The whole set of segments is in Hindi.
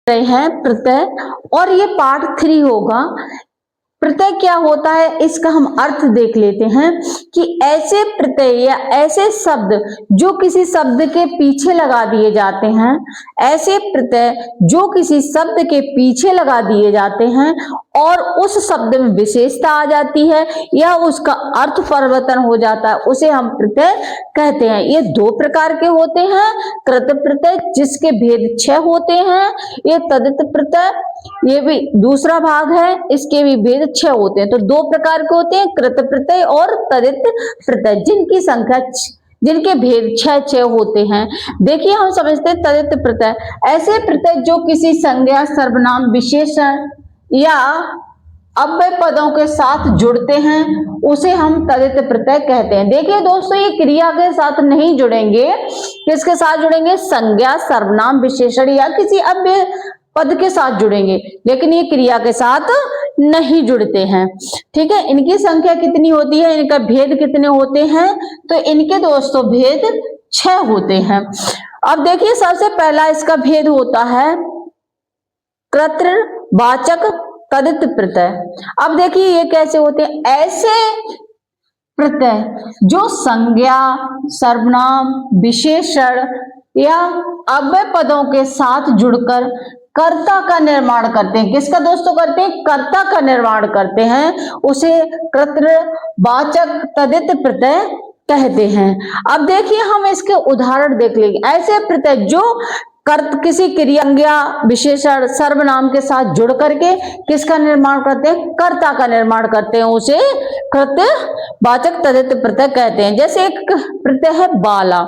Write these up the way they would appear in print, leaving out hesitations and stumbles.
रहे हैं प्रत्यय, और ये पार्ट 3 होगा। प्रत्यय क्या होता है इसका हम अर्थ देख लेते हैं कि ऐसे प्रत्यय या ऐसे शब्द जो किसी शब्द के पीछे लगा दिए जाते हैं, ऐसे प्रत्यय जो किसी शब्द के पीछे लगा दिए जाते हैं और उस शब्द में विशेषता आ जाती है या उसका अर्थ परिवर्तन हो जाता है, उसे हम प्रत्यय कहते हैं। ये 2 प्रकार के होते हैं, कृत प्रत्यय जिसके भेद 6 होते हैं, ये तदित प्रत्यय, ये भी दूसरा भाग है, इसके भी भेद 6 होते हैं। तो 2 प्रकार के होते हैं, कृत प्रत्यय और तदित प्रत्यय, जिनकी संख्या जिनके भेद 6 होते हैं। देखिए हम समझते हैं तदित प्रत्यय, ऐसे प्रत्यय जो किसी संज्ञा, सर्वनाम, विशेषण या अव्यय पदों के साथ जुड़ते हैं उसे हम तदित प्रत्यय कहते हैं। देखिए दोस्तों, ये क्रिया के साथ नहीं जुड़ेंगे, किसके साथ जुड़ेंगे? संज्ञा, सर्वनाम, विशेषण या किसी अव्यय पद के साथ जुड़ेंगे, लेकिन ये क्रिया के साथ नहीं जुड़ते हैं। ठीक है, इनकी संख्या कितनी होती है, इनका भेद कितने होते हैं? तो इनके दोस्तों भेद 6 होते हैं। अब देखिए सबसे पहला इसका भेद होता है कर्तृवाचक तदित प्रत्यय। अब देखिए ये कैसे होते हैं? ऐसे प्रत्यय जो संज्ञा, सर्वनाम, विशेषण या अव्यय पदों के साथ जुड़कर कर्ता का निर्माण करते हैं। किसका दोस्तों करते हैं? कर्ता का निर्माण करते हैं, उसे कर्तृवाचक तदित प्रत्यय कहते हैं। अब देखिए हम इसके उदाहरण देख लेंगे। ऐसे प्रत्यय जो किसी क्रिया, विशेषण, सर्वनाम के साथ जुड़ करके किसका निर्माण करते हैं? कर्ता का निर्माण करते हैं, उसे कर्तृवाचक तदित प्रत्यय कहते हैं। जैसे एक प्रत्यय है बाला,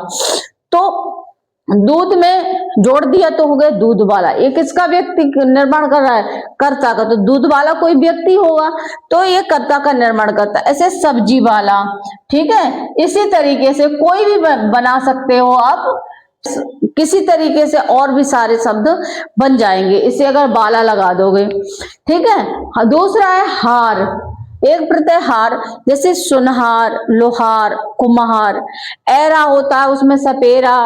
तो दूध में जोड़ दिया तो हो गया दूध वाला। ये किसका व्यक्ति निर्माण कर रहा है? कर्ता का। तो दूध वाला कोई व्यक्ति होगा, तो ये कर्ता का निर्माण करता है। ऐसे सब्जी वाला, ठीक है, इसी तरीके से कोई भी बना सकते हो आप, किसी तरीके से और भी सारे शब्द बन जाएंगे इसे अगर बाला लगा दोगे। ठीक है, दूसरा है हार। एक प्रत्यय हार, जैसे सुनहार, लोहार, कुम्हार। ऐरा होता है उसमें सपेरा,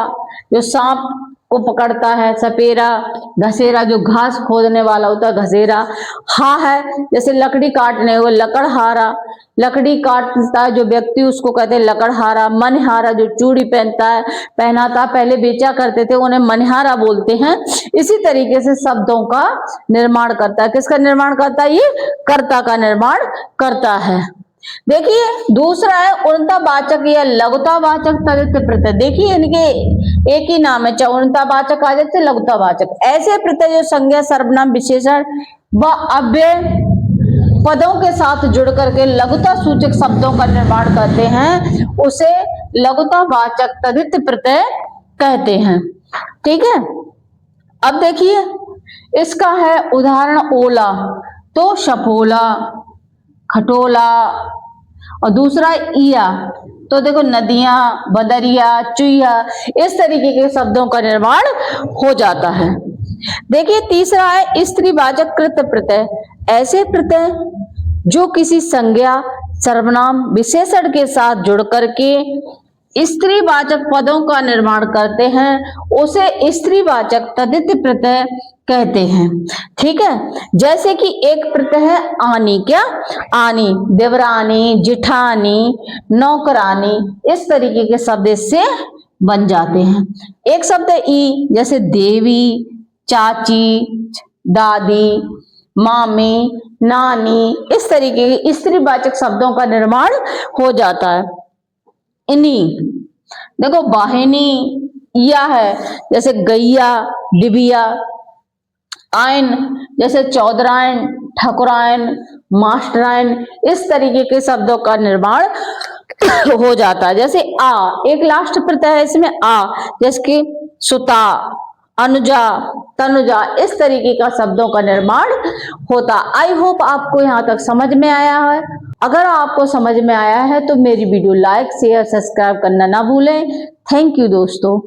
जो सांप को पकड़ता है, सपेरा। घसेरा, जो घास खोदने वाला होता है, घसेरा। हा है जैसे लकड़ी काटने, वो लकड़हारा। लकड़ी काटता है जो व्यक्ति उसको कहते हैं लकड़हारा। मनहारा, जो चूड़ी पहनाता, पहले बेचा करते थे, उन्हें मनहारा बोलते हैं। इसी तरीके से शब्दों का निर्माण करता है। किसका निर्माण करता है? ये कर्ता का निर्माण करता है। देखिए दूसरा है उणतावाचक या लघुतावाचक तदित प्रत्यय। देखिए इनके एक ही नाम है, चाहे उणतावाचक आ जाए, लघुतावाचक। ऐसे प्रत्यय जो संज्ञा, सर्वनाम, विशेषण व अव्यय पदों के साथ जुड़ करके लघुता सूचक शब्दों का निर्माण करते हैं, उसे लघुतावाचक तदित प्रत्यय कहते हैं। ठीक है, अब देखिए इसका है उदाहरण ओला, तो शपोला, खटोला, और दूसरा ईया, तो देखो नदियां, बदरिया, चुईया, इस तरीके के शब्दों का निर्माण हो जाता है। देखिए तीसरा है स्त्रीवाचक कृत प्रत्यय। ऐसे प्रत्यय जो किसी संज्ञा, सर्वनाम, विशेषण के साथ जुड़ करके स्त्रीवाचक पदों का निर्माण करते हैं, उसे स्त्रीवाचक तदित प्रत्यय कहते हैं। ठीक है, जैसे कि एक प्रत्यय है आनी। क्या? आनी, देवरानी, जिठानी, नौकरानी, इस तरीके के शब्द इससे बन जाते हैं। एक शब्द है ई, जैसे देवी, चाची, दादी, मामी, नानी, इस तरीके के स्त्रीवाचक शब्दों का निर्माण हो जाता है। इन्हीं देखो वाहिनी या है, जैसे गैया, डिबिया। आयन, जैसे चौधरायन, ठाकुरायन, मास्टरायन, इस तरीके के शब्दों का निर्माण हो जाता है। जैसे आ, एक लास्ट प्रत्यय है इसमें आ, जैसे कि सुता, अनुजा, तनुजा, इस तरीके का शब्दों का निर्माण होता। आई होप आपको यहाँ तक समझ में आया है। अगर आपको समझ में आया है तो मेरी वीडियो लाइक, शेयर, सब्सक्राइब करना ना भूलें। थैंक यू दोस्तों।